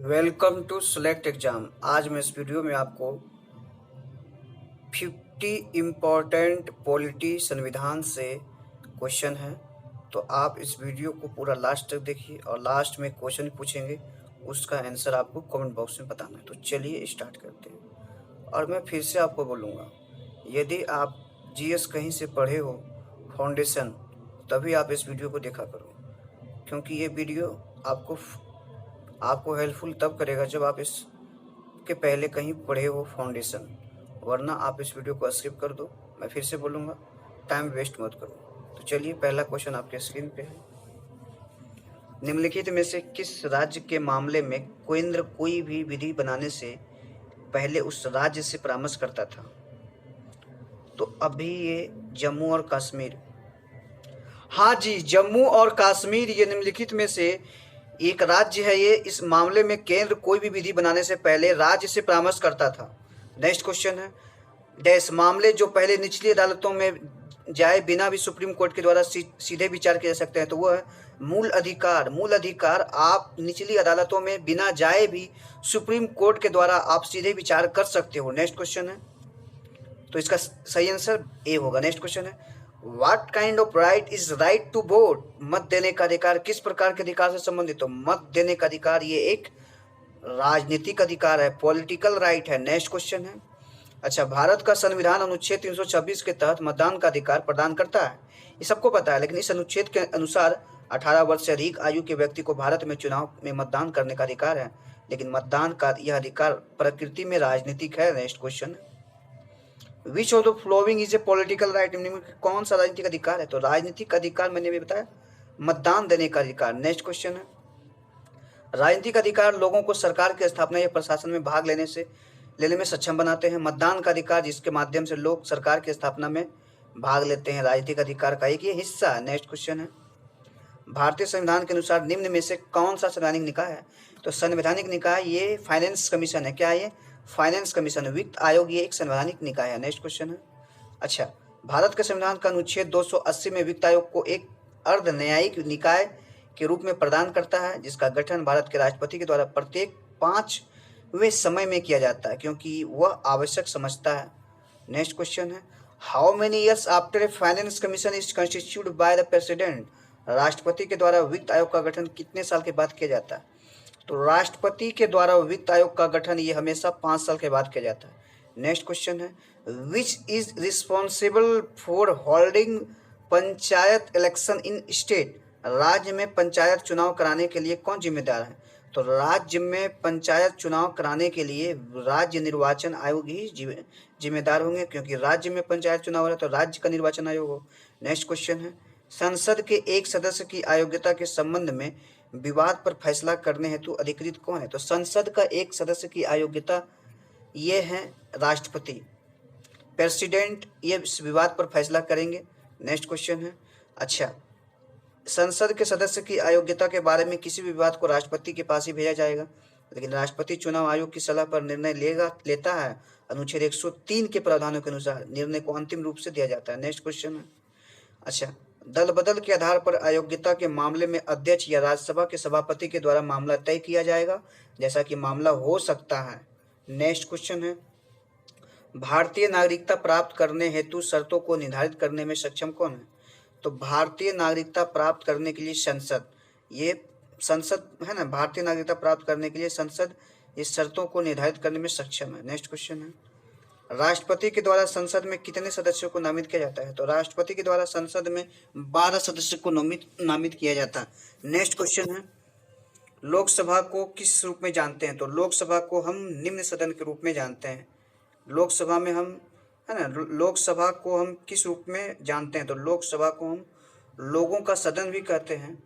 Welcome to select exam. आज मैं इस वीडियो में आपको 50 इम्पॉर्टेंट पॉलिटी संविधान से क्वेश्चन है, तो आप इस वीडियो को पूरा लास्ट तक देखिए और लास्ट में क्वेश्चन पूछेंगे, उसका आंसर आपको कमेंट बॉक्स में बताना है। तो चलिए स्टार्ट करते हैं। और मैं फिर से आपको बोलूँगा, यदि आप जीएस कहीं से पढ़े हो फाउंडेशन, तभी आप इस वीडियो को देखा करो, क्योंकि ये वीडियो आपको हेल्पफुल तब करेगा जब आप इसके पहले कहीं पढ़े हो फाउंडेशन, वरना आप इस वीडियो को स्किप कर दो। मैं फिर से बोलूँगा, टाइम वेस्ट मत करो। तो चलिए, पहला क्वेश्चन आपके स्क्रीन पे है। निम्नलिखित में से किस राज्य के मामले में केंद्र कोई भी विधि बनाने से पहले उस राज्य से परामर्श करता था? तो अभी ये जम्मू और कश्मीर। हाँ जी, जम्मू और कश्मीर ये निम्नलिखित में से एक राज्य है। ये इस मामले में केंद्र कोई भी विधि बनाने से पहले राज्य से परामर्श करता था। नेक्स्ट क्वेश्चन है, डैश मामले जो पहले निचली अदालतों में जाए बिना भी सुप्रीम कोर्ट के द्वारा सीधे विचार किए जा सकते हैं? तो वो है मूल अधिकार। मूल अधिकार आप निचली अदालतों में बिना जाए भी सुप्रीम कोर्ट के द्वारा आप सीधे विचार कर सकते हो। नेक्स्ट क्वेश्चन है, तो इसका सही आंसर ए होगा। नेक्स्ट क्वेश्चन है, what kind of right is right to vote? मत देने का अधिकार किस प्रकार के अधिकार से संबंधित? तो मत देने का अधिकार ये एक राजनीतिक अधिकार है, पॉलिटिकल राइट है। नेक्स्ट क्वेश्चन है, अच्छा, भारत का संविधान अनुच्छेद 326 के तहत मतदान का अधिकार प्रदान करता है, ये सबको पता है, लेकिन इस अनुच्छेद के अनुसार 18 वर्ष से अधिक आयु के व्यक्ति को भारत में चुनाव में मतदान करने का अधिकार है, लेकिन मतदान का यह अधिकार प्रकृति में राजनीतिक है। Next question, which of the following is a political right? कौन सा राजनीतिक अधिकार है? तो राजनीतिक अधिकार मैंने भी बताया, मतदान देने का अधिकार। नेक्स्ट क्वेश्चन है, राजनीतिक अधिकार लोगों को सरकार की स्थापना या प्रशासन में भाग लेने में सक्षम बनाते हैं। मतदान का अधिकार जिसके माध्यम से लोग सरकार की स्थापना में भाग लेते हैं, राजनीतिक अधिकार का एक ये हिस्सा है। नेक्स्ट क्वेश्चन है, भारतीय संविधान के अनुसार निम्न में से कौन सा संवैधानिक निकाय है? तो संवैधानिक निकाय ये फाइनेंस कमीशन है। क्या है ये? Finance commission. वित्त आयोग ये एक संवैधानिक निकाय है। नेक्स्ट क्वेश्चन है, अच्छा, भारत के संविधान का अनुच्छेद 280 में वित्त आयोग को एक अर्ध न्यायिक निकाय के रूप में प्रदान करता है, जिसका गठन भारत के राष्ट्रपति के द्वारा प्रत्येक 5वें समय में किया जाता है, क्योंकि वह आवश्यक समझता है। नेक्स्ट क्वेश्चन है, how many years after a finance commission is constituted by the president? राष्ट्रपति के द्वारा वित्त आयोग का गठन कितने साल के बाद किया जाता है? तो राष्ट्रपति के द्वारा वित्त आयोग का गठन ये हमेशा 5 साल के बाद किया जाता है। नेक्स्ट क्वेश्चन है, which is responsible for holding panchayat election in state? राज्य में पंचायत चुनाव कराने के लिए कौन जिम्मेदार है? तो राज्य में पंचायत चुनाव कराने के लिए राज्य निर्वाचन आयोग ही जिम्मेदार होंगे, क्योंकि राज्य में पंचायत चुनाव हो रहा है तो राज्य का निर्वाचन आयोग हो। नेक्स्ट क्वेश्चन है, संसद के एक सदस्य की अयोग्यता के संबंध में विवाद पर फैसला करने हेतु अधिकृत कौन है? तो संसद का एक सदस्य की अयोग्यता ये है राष्ट्रपति, प्रेसिडेंट ये इस विवाद पर फैसला करेंगे। नेक्स्ट क्वेश्चन है, अच्छा, संसद के सदस्य की अयोग्यता के बारे में किसी भी विवाद को राष्ट्रपति के पास ही भेजा जाएगा, लेकिन राष्ट्रपति चुनाव आयोग की सलाह पर निर्णय लेता है। अनुच्छेद 103 के प्रावधानों के अनुसार निर्णय को अंतिम रूप से दिया जाता है। नेक्स्ट क्वेश्चन है, अच्छा, दल बदल के आधार पर अयोग्यता के मामले में अध्यक्ष या राज्यसभा के सभापति के द्वारा मामला तय किया जाएगा, जैसा कि मामला हो सकता है। नेक्स्ट क्वेश्चन है, भारतीय नागरिकता प्राप्त करने हेतु शर्तों को निर्धारित करने में सक्षम कौन है? तो भारतीय नागरिकता प्राप्त करने के लिए संसद है ना, भारतीय नागरिकता प्राप्त करने के लिए संसद इस शर्तों को निर्धारित करने में सक्षम है। नेक्स्ट क्वेश्चन है, राष्ट्रपति के द्वारा संसद में कितने सदस्यों को नामित किया जाता है? तो राष्ट्रपति के द्वारा संसद में 12 सदस्यों को नामित किया जाता है। नेक्स्ट क्वेश्चन है, लोकसभा को किस रूप में जानते हैं? तो लोकसभा को हम निम्न सदन के रूप में जानते हैं। लोकसभा में हम है ना, लोकसभा को हम किस रूप में जानते हैं? तो लोकसभा को हम लोगों का सदन भी कहते हैं।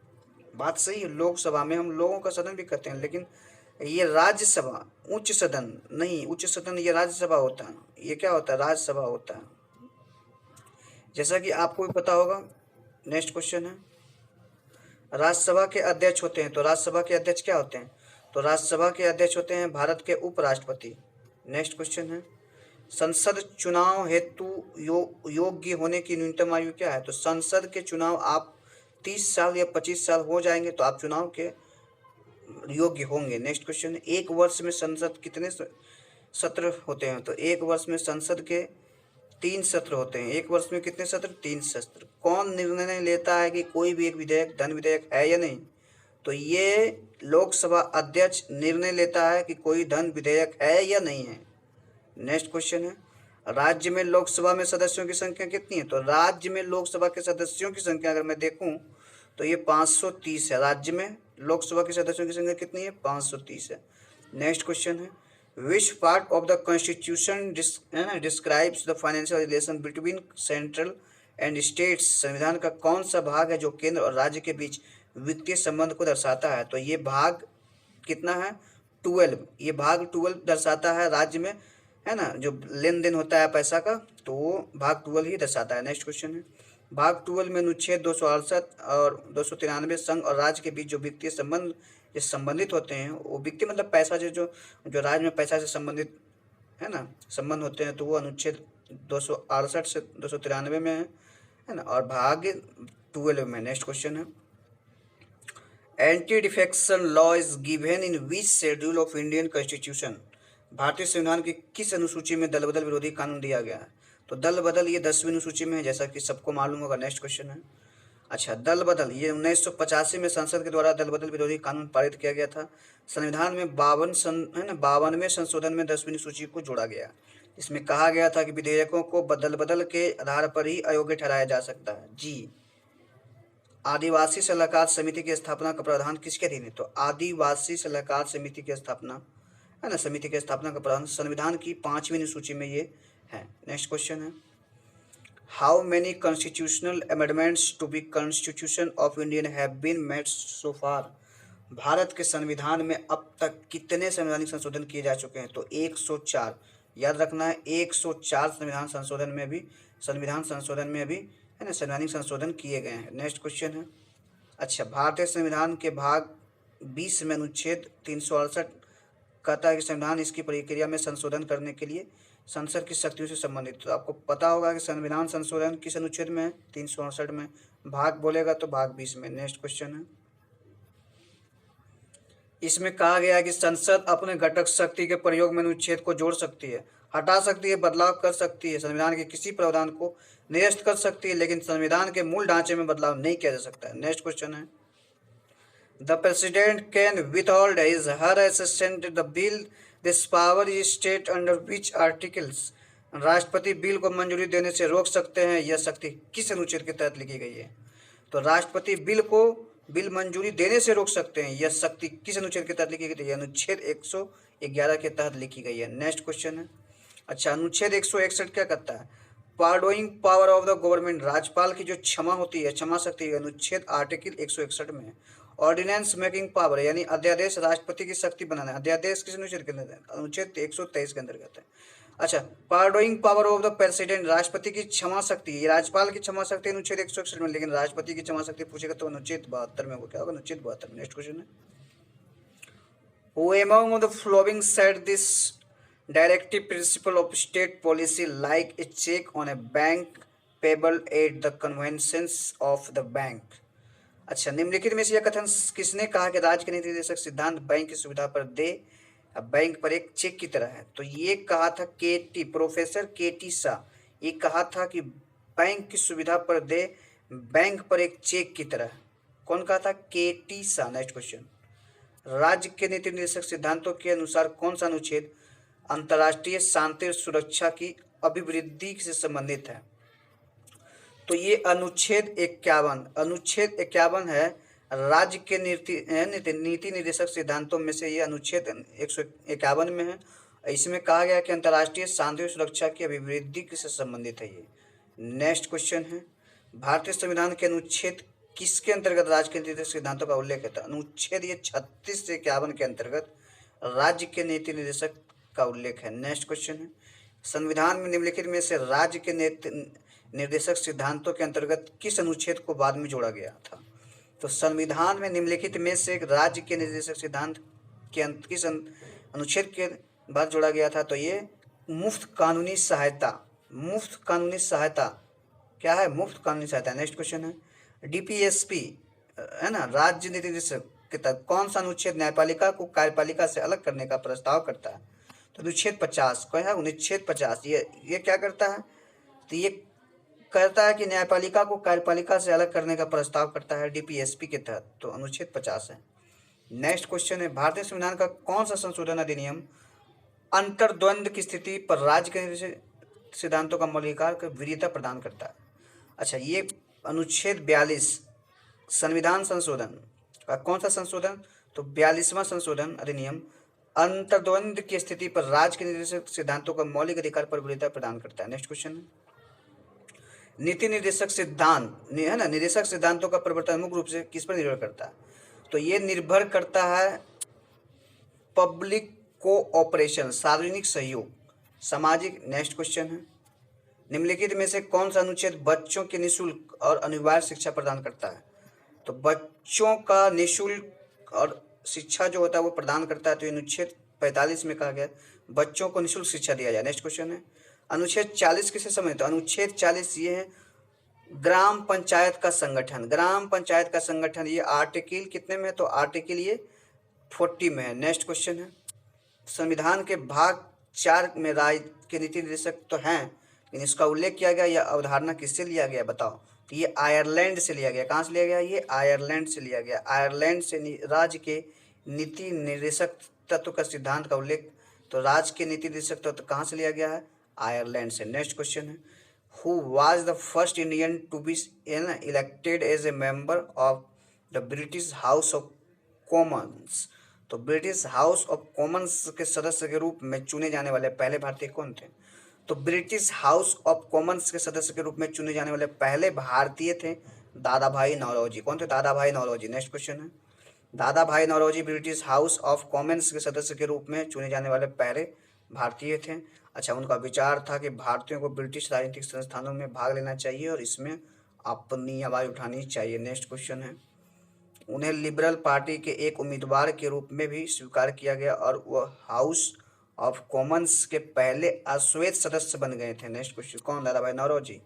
बात सही है, लोकसभा में हम लोगों का सदन भी कहते हैं, लेकिन ये राज्यसभा उच्च सदन नहीं, उच्च सदन ये राज्यसभा होता है, ये क्या होता है? राज्यसभा होता है, जैसा कि आपको भी पता होगा। नेक्स्ट क्वेश्चन है, राज्यसभा के अध्यक्ष होते हैं, तो राज्यसभा के अध्यक्ष क्या होते हैं? तो राज्यसभा के अध्यक्ष होते हैं भारत के उपराष्ट्रपति। नेक्स्ट क्वेश्चन है, संसद चुनाव हेतु योग्य होने की न्यूनतम आयु क्या है? तो संसद के चुनाव आप 30 साल या 25 साल हो जाएंगे तो आप चुनाव के योग्य होंगे। नेक्स्ट क्वेश्चन है, एक वर्ष में संसद कितने सत्र होते हैं? तो एक वर्ष में संसद के 3 सत्र होते हैं। एक वर्ष में कितने सत्र? 3 सत्र। कौन निर्णय लेता है कि कोई भी एक विधेयक धन विधेयक है या नहीं? तो ये लोकसभा अध्यक्ष निर्णय लेता है कि कोई धन विधेयक है या नहीं है। नेक्स्ट क्वेश्चन है, राज्य में लोकसभा में सदस्यों की संख्या कितनी है? तो राज्य में लोकसभा के सदस्यों की संख्या अगर मैं देखूं तो ये 530 है। राज्य में लोकसभा के सदस्यों की संख्या कितनी है? 530 है। नेक्स्ट क्वेश्चन है, which part of the constitution describes the financial relation between central and states? संविधान का कौन सा भाग है जो केंद्र और राज्य के बीच वित्तीय संबंध को दर्शाता है? तो ये भाग कितना है? 12। ये भाग 12 दर्शाता है राज्य में, है ना, जो लेन देन होता है पैसा का, तो वो भाग 12 ही दर्शाता है। नेक्स्ट क्वेश्चन है, भाग 12 में अनुच्छेद 268 और 293 संघ और राज्य के बीच जो वित्तीय संबंध जो संबंधित होते हैं, वो वित्तीय मतलब पैसा जो जो जो राज्य में पैसा से संबंधित, है ना, संबंध होते हैं, तो वो अनुच्छेद 268 से 293 में है ना, और भाग 12 में। नेक्स्ट क्वेश्चन है, anti defection law is given in which schedule of Indian constitution? भारतीय संविधान की किस अनुसूची में दल बदल विरोधी कानून दिया गया है? तो दल बदल ये 10वीं अनुसूची में है, जैसा कि सबको मालूम होगा। नेक्स्ट क्वेश्चन है, अच्छा, दल बदल ये 1985 में संसद के द्वारा दल बदल विरोधी कानून पारित किया गया था। संविधान में 52वें संशोधन में 10वीं अनुसूची को जोड़ा गया। इसमें कहा गया था कि विधेयकों को दल बदल के आधार पर ही अयोग्य ठहराया जा सकता है। जी, आदिवासी सलाहकार समिति की स्थापना का प्रावधान किसके अधीन है? तो आदिवासी सलाहकार समिति की स्थापना, है ना, समिति की स्थापना का प्रावधान संविधान की 5वीं अनुसूची में ये है। नेक्स्ट क्वेश्चन है, how many constitutional amendments to be constitution of Indian have been made so far? Bharat के संविधान में अब तक कितने संवैधानिक संशोधन किए जा चुके हैं? तो 104। याद रखना है, 104 संविधान संशोधन में भी है ना, संवैधानिक संशोधन किए गए हैं। नेक्स्ट क्वेश्चन है, अच्छा, भारतीय संविधान के भाग 20 में अनुच्छेद 368 कहता है कि संविधान इसकी प्रक्रिया में संशोधन करने के लिए संसद की शक्तियों से संबंधित। तो आपको पता होगा कि संविधान संशोधन किस अनुच्छेद में है? 368 में। भाग बोलेगा तो भाग 20 में। नेक्स्ट क्वेश्चन है, इसमें कहा गया है कि संसद अपने घटक शक्ति के प्रयोग में अनुच्छेद को जोड़ सकती है, हटा सकती है, बदलाव कर सकती है, संविधान के किसी प्रावधान को निरस्त कर सकती है, लेकिन संविधान के मूल ढांचे में बदलाव नहीं किया जा सकता है। नेक्स्ट क्वेश्चन है, the president can withhold his her assistant the bill, this power is state under which articles? राष्ट्रपति बिल को मंजूरी देने से रोक सकते हैं, यह शक्ति किस अनुच्छेद के तहत लिखी गई है? तो राष्ट्रपति बिल मंजूरी देने से रोक सकते हैं, यह शक्ति किस अनुच्छेद के तहत लिखी गई है? अनुच्छेद 111 के तहत लिखी गई है। नेक्स्ट क्वेश्चन है, अच्छा, अनुच्छेद 161 क्या कहता है? पार्डोइंग पावर ऑफ द गवर्नमेंट, राज्यपाल की जो क्षमा होती है, क्षमा शक्ति, अनुच्छेद आर्टिकल 161 में है। ऑर्डिनेंस मेकिंग पावर यानी अध्यादेश राष्ट्रपति की शक्ति बनाना है, अध्यादेश किस अनुच्छेद के अंतर्गत? अनुच्छेद 123 के अंतर्गत है। अच्छा, पार्डोइंग पावर ऑफ द प्रेसिडेंट, राष्ट्रपति की क्षमा शक्ति, ये राज्यपाल की क्षमा शक्ति अनुच्छेद 161 में, लेकिन राष्ट्रपति की क्षमा शक्ति पूछेगा तो अनुच्छेद 72 में होगा। क्या होगा? अनुच्छेद 72। नेक्स्ट क्वेश्चन है, who among the following set this directive principle of state policy like a cheque on a bank payable at the conventions of the bank? अच्छा, निम्नलिखित में से यह कथन किसने कहा कि राज्य के नीति निर्देशक सिद्धांत बैंक की सुविधा पर दे बैंक पर एक चेक की तरह है? तो ये कहा था प्रोफेसर के.टी. शाह। ये कहा था कि बैंक की सुविधा पर दे बैंक पर एक चेक की तरह। कौन कहा था? के.टी. शाह। नेक्स्ट क्वेश्चन, राज्य के नीति निर्देशक सिद्धांतों के अनुसार कौन सा अनुच्छेद अंतर्राष्ट्रीय शांति और सुरक्षा की अभिवृद्धि से संबंधित है? तो ये अनुच्छेद 51 है। राज्य के नीति निर्देशक सिद्धांतों में से ये अनुच्छेद 151 में है। इसमें कहा गया कि अंतर्राष्ट्रीय शांति और सुरक्षा की अभिवृद्धि से संबंधित है ये। नेक्स्ट क्वेश्चन है, भारतीय संविधान के अनुच्छेद किसके अंतर्गत राज्य के नीति निर्देशक सिद्धांतों का उल्लेख है? अनुच्छेद ये 36 से 51 के अंतर्गत राज्य के नीति निर्देशक का उल्लेख है। नेक्स्ट क्वेश्चन है, संविधान में निम्नलिखित में से राज्य के निर्देशक सिद्धांतों के अंतर्गत किस अनुच्छेद को बाद में जोड़ा गया था? तो संविधान में निम्नलिखित में से राज्य के निर्देशक सिद्धांत के किस अनुच्छेद के बाद जोड़ा गया था? तो ये मुफ्त कानूनी सहायता क्या है? मुफ्त कानूनी सहायता। नेक्स्ट क्वेश्चन है, डीपीएसपी, है ना, राज्य नीति निर्देशक के तहत कौन सा अनुच्छेद न्यायपालिका को कार्यपालिका से अलग करने का प्रस्ताव करता है? तो अनुच्छेद 50 क्या है? अनुच्छेद 50 ये क्या करता है? तो ये कहता है कि न्यायपालिका को कार्यपालिका से अलग करने का प्रस्ताव करता है डीपीएसपी के तहत। तो अनुच्छेद 50 है। नेक्स्ट क्वेश्चन है, भारतीय संविधान का कौन सा संशोधन अधिनियम अंतर्द्वंद की स्थिति पर राज्य के सिद्धांतों का मौलिकाधिकार को वरीयता प्रदान करता है? अच्छा, ये अनुच्छेद 42 संविधान संशोधन का कौन सा संशोधन? तो 42वां संशोधन अधिनियम अंतर्द्वंद की स्थिति पर राज्य के निर्देशक सिद्धांतों का मौलिक अधिकार पर वरीयता प्रदान करता है। नेक्स्ट क्वेश्चन, नीति निर्देशक सिद्धांत है ना, निर्देशक सिद्धांतों का प्रवर्तन मुख्य रूप से किस पर निर्भर करता है? तो ये निर्भर करता है पब्लिक कोऑपरेशन, सार्वजनिक सहयोग, सामाजिक। नेक्स्ट क्वेश्चन है, निम्नलिखित में से कौन सा अनुच्छेद बच्चों के निःशुल्क और अनिवार्य शिक्षा प्रदान करता है? तो बच्चों का निःशुल्क और शिक्षा जो होता है वो प्रदान करता है। तो अनुच्छेद 45 में कहा गया बच्चों को निःशुल्क शिक्षा दिया जाए। नेक्स्ट क्वेश्चन है, अनुच्छेद 40 किसे संबंधित? तो अनुच्छेद 40 ये है ग्राम पंचायत का संगठन। ग्राम पंचायत का संगठन ये आर्टिकल कितने में है? तो आर्टिकल ये 40 में है। नेक्स्ट क्वेश्चन है, संविधान के भाग 4 में राज्य के नीति निर्देशक तो हैं, लेकिन इसका उल्लेख किया गया या अवधारणा किससे लिया गया बताओ? तो ये आयरलैंड से लिया गया। कहाँ से लिया गया? ये आयरलैंड से लिया गया। आयरलैंड से राज्य के नीति निर्देशक तत्व का सिद्धांत का उल्लेख, तो राज्य के नीति निर्देशक तत्व कहाँ से लिया गया है? आयरलैंड से। नेक्स्ट क्वेश्चन है, who was the first Indian to be elected as a member of the British House of Commons? तो ब्रिटिश हाउस ऑफ कॉमन्स के सदस्य के रूप में चुने जाने वाले पहले भारतीय कौन थे? तो ब्रिटिश हाउस ऑफ कॉमन्स के सदस्य के रूप में चुने जाने वाले पहले भारतीय थे दादा भाई नौरोजी। कौन थे? दादा भाई नौरोजी। नेक्स्ट क्वेश्चन है, Dadabhai Naoroji British House of Commons के सदस्य के रूप में चुने जाने वाले पहले भारतीय थे। अच्छा, उनका विचार था कि भारतीयों को ब्रिटिश राजनीतिक संस्थानों में भाग लेना चाहिए और इसमें अपनी आवाज़ उठानी चाहिए। नेक्स्ट क्वेश्चन है, उन्हें लिबरल पार्टी के एक उम्मीदवार के रूप में भी स्वीकार किया गया और वह हाउस ऑफ कॉमन्स के पहले अश्वेत सदस्य बन गए थे। नेक्स्ट क्वेश्चन, कौन? Dadabhai Naoroji.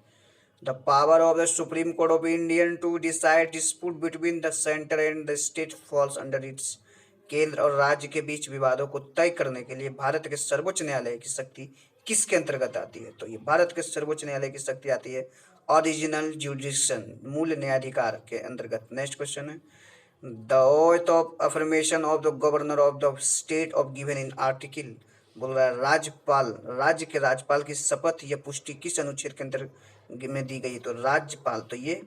The power of the Supreme Court of Indian to decide dispute between the centre and the state falls under its. केंद्र और राज्य के बीच विवादों को तय करने के लिए भारत के सर्वोच्च न्यायालय की शक्ति किसके अंतर्गत आती है? तो ये भारत के सर्वोच्च न्यायालय की शक्ति आती है ओरिजिनल जुडिक्शन, मूल न्यायाधिकार के अंतर्गत। नेक्स्ट क्वेश्चन है, the oath of affirmation of the governor of the state of given in article, बोल रहा है राज्यपाल, राज्य के राज्यपाल की शपथ या पुष्टि किस अनुच्छेद के अंतर्गत में दी गई? तो राज्यपाल, तो ये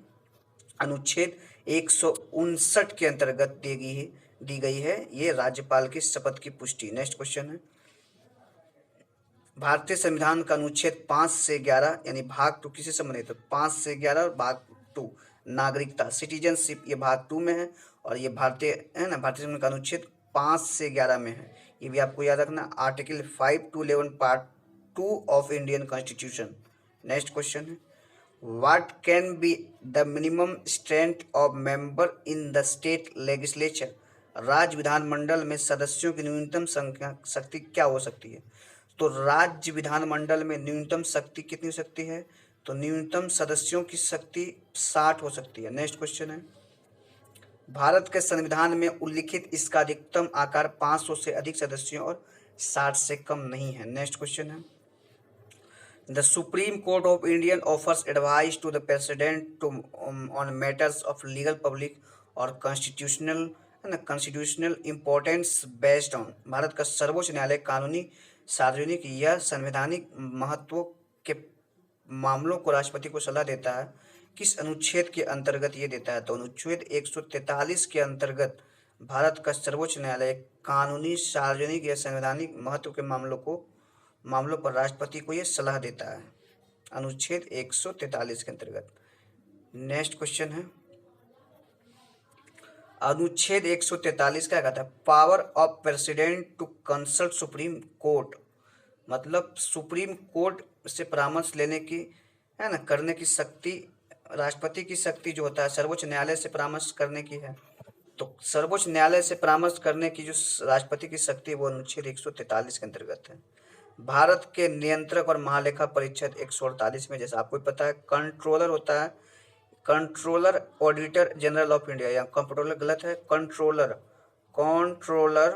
अनुच्छेद 159 के अंतर्गत दी गई है ये राज्यपाल की शपथ की पुष्टि। नेक्स्ट क्वेश्चन है, भारतीय संविधान का अनुच्छेद 5 से 11 यानी भाग 2 किसे संबंधित है? 5 से 11 और भाग 2 नागरिकता, सिटीजनशिप, ये भाग 2 में है और ये भारतीय है ना, भारतीय संविधान का अनुच्छेद 5 से 11 में है। ये भी आपको याद रखना, article 5 to 11 part 2 of Indian constitution. Next question है, what can be the minimum strength of member in the state legislature? राज्य विधानमंडल में सदस्यों की न्यूनतम संख्या शक्ति क्या हो सकती है? तो राज्य विधानमंडल में न्यूनतम शक्ति कितनी हो सकती है? तो न्यूनतम सदस्यों की शक्ति 60 हो सकती है। नेक्स्ट क्वेश्चन है, भारत के संविधान में उल्लिखित इसका अधिकतम आकार 500 से अधिक सदस्यों और 60 से कम नहीं है। नेक्स्ट क्वेश्चन है, the Supreme Court of Indian offers advice to the president to on matters of legal public और constitutional importance based on. Bharat का सर्वोच्च न्यायालय कानूनी, सार्वजनिक या संवैधानिक महत्व के मामलों को राष्ट्रपति को सलाह देता है, किस अनुच्छेद के अंतर्गत ये देता है? तो अनुच्छेद 143 के अंतर्गत भारत का सर्वोच्च न्यायालय कानूनी, सार्वजनिक या संवैधानिक महत्व के मामलों पर राष्ट्रपति को ये सलाह देता है, अनुच्छेद 143 के अंतर्गत। नेक्स्ट क्वेश्चन है, अनुच्छेद 143 क्या कहता है? Power of president to consult Supreme Court, मतलब सुप्रीम कोर्ट से परामर्श लेने की है ना, करने की शक्ति राष्ट्रपति की शक्ति जो होता है सर्वोच्च न्यायालय से परामर्श करने की है। तो सर्वोच्च न्यायालय से परामर्श करने की जो राष्ट्रपति की शक्ति है वो अनुच्छेद 143 के अंतर्गत है। भारत के नियंत्रक और महालेखा परीक्षक 148 में, जैसा आपको पता है, कंट्रोलर होता है, controller auditor general of India, या कंट्रोलर गलत है, controller controller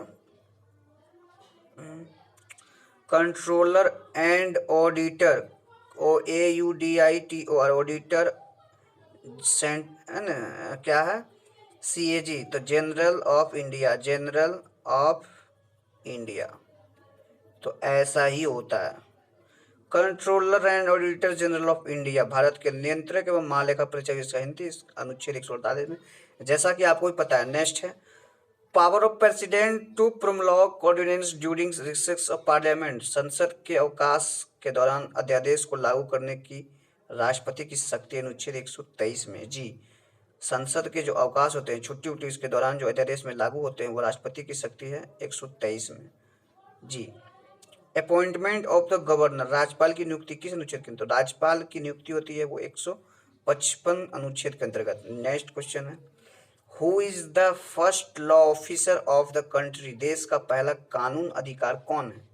controller and auditor, AUDITOR auditor है ना, क्या है, CAG, तो general of India, general of India, तो ऐसा ही होता है। Controller and auditor general of India Bharat के नियंत्रक एवं महालेखा परीक्षक संहिता अनुच्छेद 148 में, जैसा कि आपको भी पता है। नेक्स्ट है power of president to promulgate ordinance during recess of parliament, संसद के अवकाश के दौरान अध्यादेश को लागू करने की राष्ट्रपति की शक्ति अनुच्छेद 123 में। जी, संसद के जो अवकाश होते हैं, छुट्टी उट्टी, इसके दौरान जो अध्यादेश में लागू होते हैं वो राष्ट्रपति की शक्ति है 123 में। जी, अपॉइंटमेंट ऑफ द गवर्नर, राज्यपाल की नियुक्ति किस अनुच्छेद के, तो राज्यपाल की नियुक्ति होती है वो 155 अनुच्छेद के अंतर्गत। नेक्स्ट क्वेश्चन है who is the first law officer of the country, देश का पहला कानून अधिकार कौन है,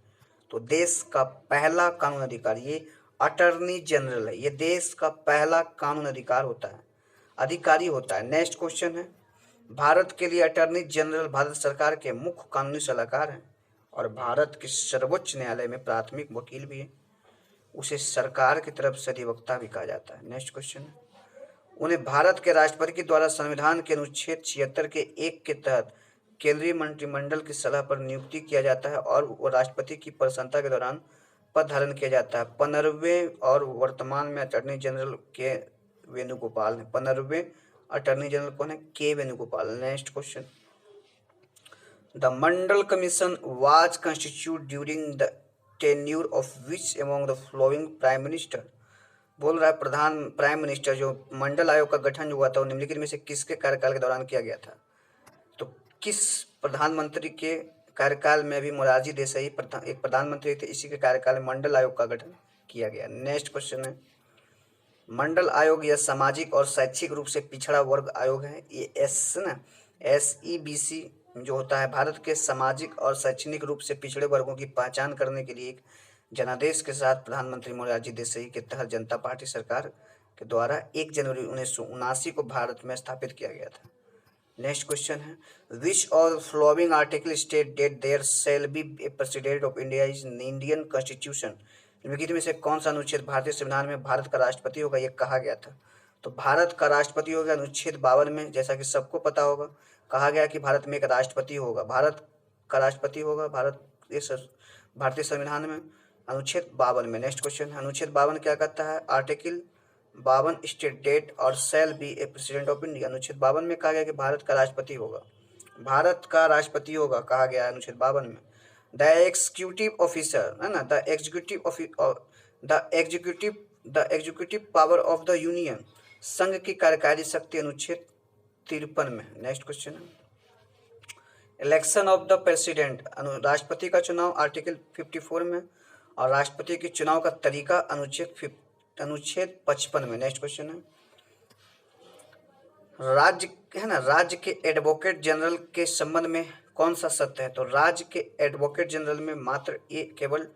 तो देश का पहला कानून अधिकार ये अटर्नी जनरल है, ये देश का पहला कानून अधिकार होता है, अधिकारी होता है। नेक्स्ट क्वेश्चन है भारत के लिए अटर्नी जनरल भारत सरकार के मुख्य कानूनी सलाहकार हैं और भारत के सर्वोच्च न्यायालय में प्राथमिक वकील भी है, उसे सरकार की तरफ से अधिवक्ता भी कहा जाता है। नेक्स्ट क्वेश्चन है उन्हें भारत के राष्ट्रपति के द्वारा संविधान के अनुच्छेद 76 के 1 के तहत केंद्रीय मंत्रिमंडल की सलाह पर नियुक्ति किया जाता है और वो राष्ट्रपति की प्रसन्नता के दौरान पद धारण किया जाता है। 15वें और वर्तमान में अटॉर्नी जनरल के वेणुगोपाल हैं। 15वें अटॉर्नी जनरल कौन है, के Venugopal. Next question the Mandal commission was constitute during the tenure of which among the following prime minister, बोल रहा है प्राइम मिनिस्टर जो मंडल आयोग का गठन हुआ था वो निम्नलिखित में से किसके कार्यकाल के दौरान किया गया था, तो किस प्रधानमंत्री के कार्यकाल में भी मोरारजी देसाई एक प्रधानमंत्री थे, इसी के कार्यकाल में मंडल आयोग का गठन किया गया। नेक्स्ट क्वेश्चन है मंडल आयोग यह सामाजिक और शैक्षिक रूप से पिछड़ा वर्ग आयोग है, ये SEBC जो होता है भारत के सामाजिक और शैक्षणिक रूप से पिछड़े वर्गों की पहचान करने के लिए एक जनादेश के साथ प्रधानमंत्री मोरारजी देसाई के तहत जनता पार्टी सरकार के द्वारा 1 जनवरी 1979 को भारत में स्थापित किया गया था। नेक्स्ट क्वेश्चन है which of following article state that there shall be a president of India is Indian constitution, निम्नलिखित में से कौन सा अनुच्छेद भारतीय संविधान में भारत का राष्ट्रपति होगा ये कहा गया था, तो भारत का राष्ट्रपति होगा अनुच्छेद 52 में, जैसा कि सबको पता होगा कहा गया कि भारत में एक राष्ट्रपति होगा, भारत का राष्ट्रपति होगा भारतीय संविधान में अनुच्छेद 52 में। नेक्स्ट क्वेश्चन है अनुच्छेद 52 क्या कहता है, आर्टिकल 52 स्टेट डेट और शैल be a president of India, अनुच्छेद 52 में कहा गया कि भारत का राष्ट्रपति होगा, भारत का राष्ट्रपति होगा कहा गया है अनुच्छेद 52 में। द एग्जीक्यूटिव ऑफिसर है ना, the executive power of the union, संघ की कार्यकारी शक्ति अनुच्छेद 53 में। नेक्स्ट क्वेश्चन है इलेक्शन ऑफ द प्रेसिडेंट, राष्ट्रपति का चुनाव आर्टिकल 54 में और राष्ट्रपति के चुनाव का तरीका अनुच्छेद 55 में। नेक्स्ट क्वेश्चन है राज्य है ना, राज्य के एडवोकेट जनरल के संबंध में कौन सा सत्य है, तो राज्य के एडवोकेट जनरल में मात्र केवल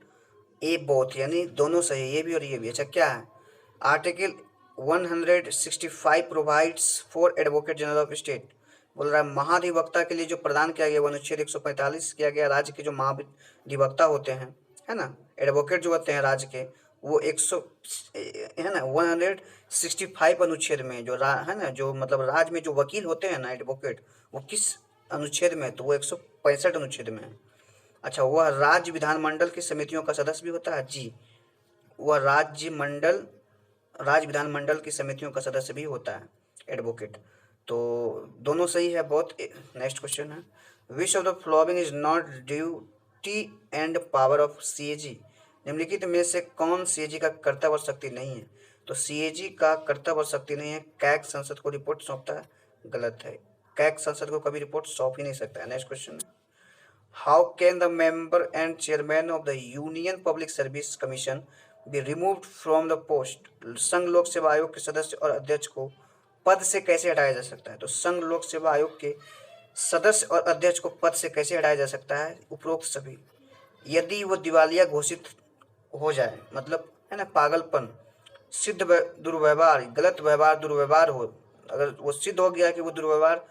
ए बोथ यानी दोनों सही, ये भी और ये भी। अच्छा क्या है article 165 provides for advocate general of state, बोल रहा है महाधिवक्ता के लिए जो प्रदान किया गया वो अनुच्छेद 145 किया गया, राज्य के जो महाधिवक्ता होते हैं है ना, एडवोकेट जो होते हैं राज्य के वो 165 अनुच्छेद में जो है ना, जो मतलब राज्य में जो वकील होते हैं ना एडवोकेट, वो किस अनुच्छेद में, तो वो 165 अनुच्छेद में है। अच्छा वह राज्य विधानमंडल की समितियों का सदस्य भी होता है, जी वह राज्य विधानमंडल की समितियों का सदस्य भी होता है एडवोकेट, तो दोनों सही है बहुत। नेक्स्ट क्वेश्चन है which of the following is not duty and power of CAG, निम्नलिखित में से कौन CAG का कर्तव्य और शक्ति नहीं है, तो CAG का कर्तव्य और शक्ति नहीं है, कैग संसद को रिपोर्ट सौंपता है, गलत है, कैग संसद को कभी रिपोर्ट सौंप ही नहीं सकता है। Next question how can the member and chairman of the union public service commission be removed from the post, संघ लोक सेवा आयोग के सदस्य और अध्यक्ष को पद से कैसे हटाया जा सकता है, तो संघ लोक सेवा आयोग के सदस्य और अध्यक्ष को पद से कैसे हटाया जा सकता है, उपरोक्त सभी यदि वो दिवालिया घोषित हो जाए, मतलब है ना पागलपन सिद्ध दुर्व्यवहार, गलत व्यवहार दुर्व्यवहार हो, अगर वो सिद्ध हो गया कि वो दुर्व्यवहार,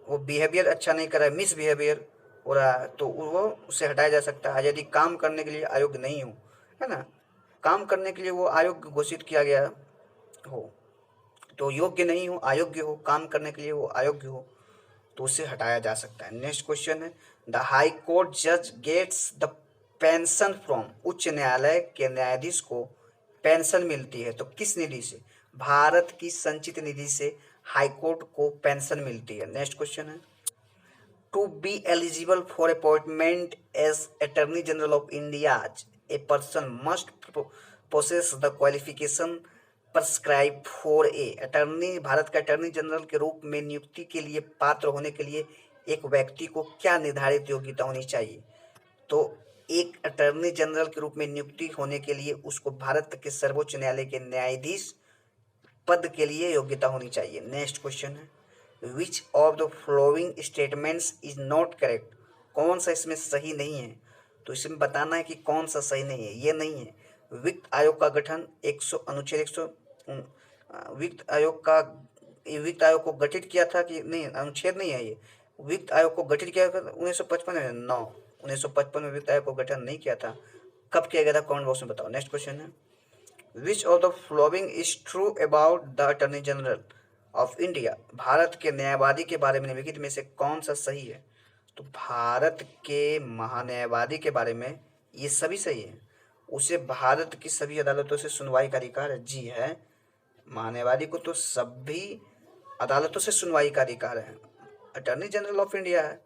वो बिहेवियर अच्छा नहीं कर रहा है, मिस बिहेवियर हो रहा है, तो वो उससे हटाया जा सकता है। यदि काम करने के लिए अयोग्य नहीं हो, है ना, काम करने के लिए वो अयोग्य घोषित किया गया हो, तो योग्य नहीं हो, अयोग्य हो, काम करने के लिए वो अयोग्य हो, तो उसे हटाया जा सकता है। नेक्स्ट क्वेश्चन है, द हाई कोर्ट जज गेट्स द पेंशन फ्रॉम, उच्च न्यायालय के न्यायाधीश को पेंशन मिलती है तो किस निधि से? भारत की संचित निधि से हाई कोर्ट को पेंशन मिलती है। नेक्स्ट क्वेश्चन है, to be eligible for appointment as attorney general of India a person must possess the qualification prescribe for a attorney, Bharat का अटर्नी जनरल के रूप में नियुक्ति के लिए पात्र होने के लिए एक व्यक्ति को क्या निर्धारित योग्यता होनी चाहिए? तो एक अटर्नी जनरल के रूप में नियुक्ति होने के लिए उसको भारत के सर्वोच्च न्यायालय के न्यायाधीश पद के लिए योग्यता होनी चाहिए। नेक्स्ट क्वेश्चन है, which of the following statements is not correct, कौन सा इसमें सही नहीं है? तो इसमें बताना है कि कौन सा सही नहीं है। ये नहीं है, वित्त आयोग का गठन अनुच्छेद 100 वित्त आयोग को गठित किया था कि नहीं, अनुच्छेद नहीं है ये, वित्त आयोग को गठित किया था 1955 में, 1955 में वित्त आयोग को गठन नहीं किया था। कब किया गया था, कमेंट बॉक्स में बताओ। नेक्स्ट क्वेश्चन है, which of the following is true about the attorney general of India, Bharat के न्यायवादी के बारे में निम्नलिखित में से कौन सा सही है? तो भारत के महान्यायवादी के बारे में ये सभी सही है, उसे भारत की सभी अदालतों से सुनवाई का अधिकार है। जी है, महान्यायवादी को तो सभी अदालतों से सुनवाई का अधिकार है, अटॉर्नी जनरल ऑफ इंडिया है।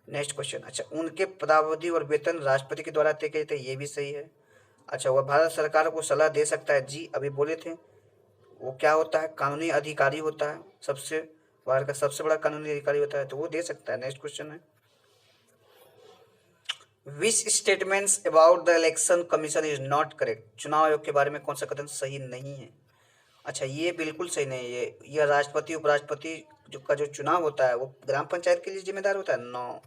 नेक्स्ट क्वेश्चन, अच्छा, उनके पदावधि और वेतन राष्ट्रपति के द्वारा तय किए थे, ये भी सही है। अच्छा, वह भारत सरकार को सलाह दे सकता है, जी अभी बोले थे, वो क्या होता है, कानूनी अधिकारी होता है, सबसे भारत का सबसे बड़ा कानूनी अधिकारी होता है, तो वो दे सकता है। नेक्स्ट क्वेश्चन है, which statements about the Election Commission is not correct, चुनाव आयोग के बारे में कौन सा कथन सही नहीं है? अच्छा, ये बिल्कुल सही नहीं है, ये राष्ट्रपति उपराष्ट्रपति जो चुनाव होता है वो ग्राम पंचायत के लिए जिम्मेदार होता है। नो,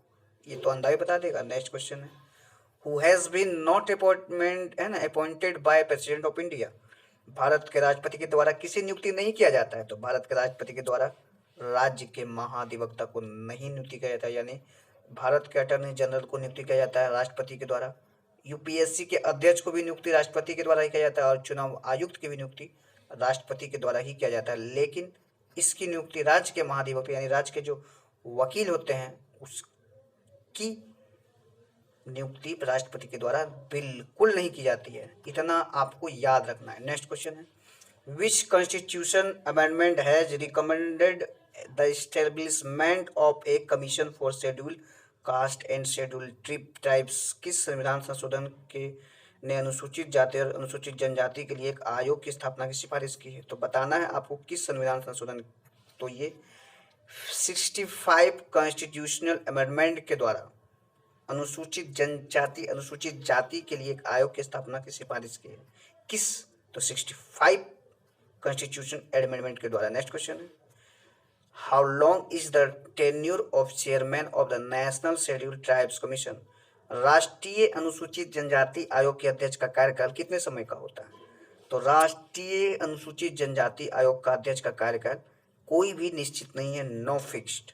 ये तो अंधा ही बता देगा। नेक्स्ट क्वेश्चन है, who has been not appointment है ना appointed by president of India, Bharat के राष्ट्रपति के द्वारा किसी नियुक्ति नहीं किया जाता है, तो भारत के राष्ट्रपति के द्वारा राज्य के महाधिवक्ता को नहीं नियुक्ति किया जाता है, यानी भारत के अटॉर्नी जनरल को नियुक्ति किया जाता है राष्ट्रपति के द्वारा। यूपीएससी के अध्यक्ष को भी नियुक्ति राष्ट्रपति के द्वारा ही किया जाता है और चुनाव आयुक्त की भी नियुक्ति राष्ट्रपति के द्वारा ही किया जाता है, लेकिन इसकी नियुक्ति राज्य के महाधिवक्ता यानी राज्य के जो वकील होते हैं उसकी नियुक्ति राष्ट्रपति के द्वारा बिल्कुल नहीं की जाती है, इतना आपको याद रखना है। नेक्स्ट क्वेश्चन है, which constitution amendment has recommended the establishment of a commission for schedule caste and schedule tribes, किस संविधान संशोधन के ने अनुसूचित जाति और अनुसूचित जनजाति के लिए एक आयोग की स्थापना की सिफारिश की है? तो बताना है आपको किस संविधान संशोधन, तो ये 65 कॉन्स्टिट्यूशनल अमेंडमेंट के द्वारा अनुसूचित जनजाति अनुसूचित जाति के लिए एक आयोग की स्थापना की सिफारिश की है। किस? तो 65 कॉन्स्टिट्यूशन अमेंडमेंट के द्वारा। नेक्स्ट क्वेश्चन है, how long is the tenure of chairman of the national schedule tribes commission, राष्ट्रीय अनुसूचित जनजाति आयोग के अध्यक्ष का कार्यकाल कितने समय का होता है? तो राष्ट्रीय अनुसूचित जनजाति आयोग का अध्यक्ष का कार्यकाल कोई भी निश्चित नहीं है, नो फिक्स्ड।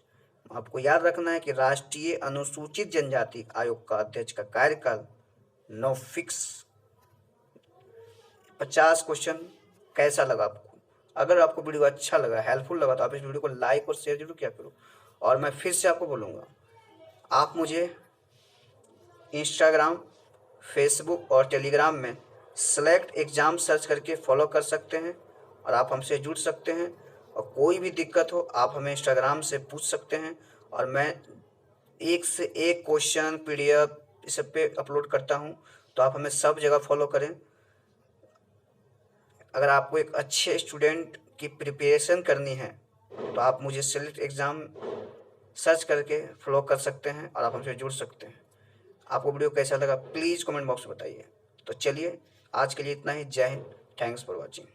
आपको याद रखना है कि राष्ट्रीय अनुसूचित जनजाति आयोग का अध्यक्ष का कार्यकाल नो फिक्स। 50 क्वेश्चन कैसा लगा आपको? अगर आपको वीडियो अच्छा लगा, हेल्पफुल लगा, तो आप इस वीडियो को लाइक और शेयर जरूर किया करो। और मैं फिर से आपको बोलूँगा, आप मुझे इंस्टाग्राम, फेसबुक और टेलीग्राम में सेलेक्ट एग्ज़ाम सर्च करके फॉलो कर सकते हैं और आप हमसे जुड़ सकते हैं। और कोई भी दिक्कत हो आप हमें इंस्टाग्राम से पूछ सकते हैं और मैं एक से एक क्वेश्चन PDF इस सब पे अपलोड करता हूं, तो आप हमें सब जगह फॉलो करें। अगर आपको एक अच्छे स्टूडेंट की प्रिपरेशन करनी है तो आप मुझे सेलेक्ट एग्ज़ाम सर्च करके फॉलो कर सकते हैं और आप हमसे जुड़ सकते हैं। आपको वीडियो कैसा लगा प्लीज़ कमेंट बॉक्स में बताइए। तो चलिए आज के लिए इतना ही, जय हिंद, थैंक्स फॉर वॉचिंग।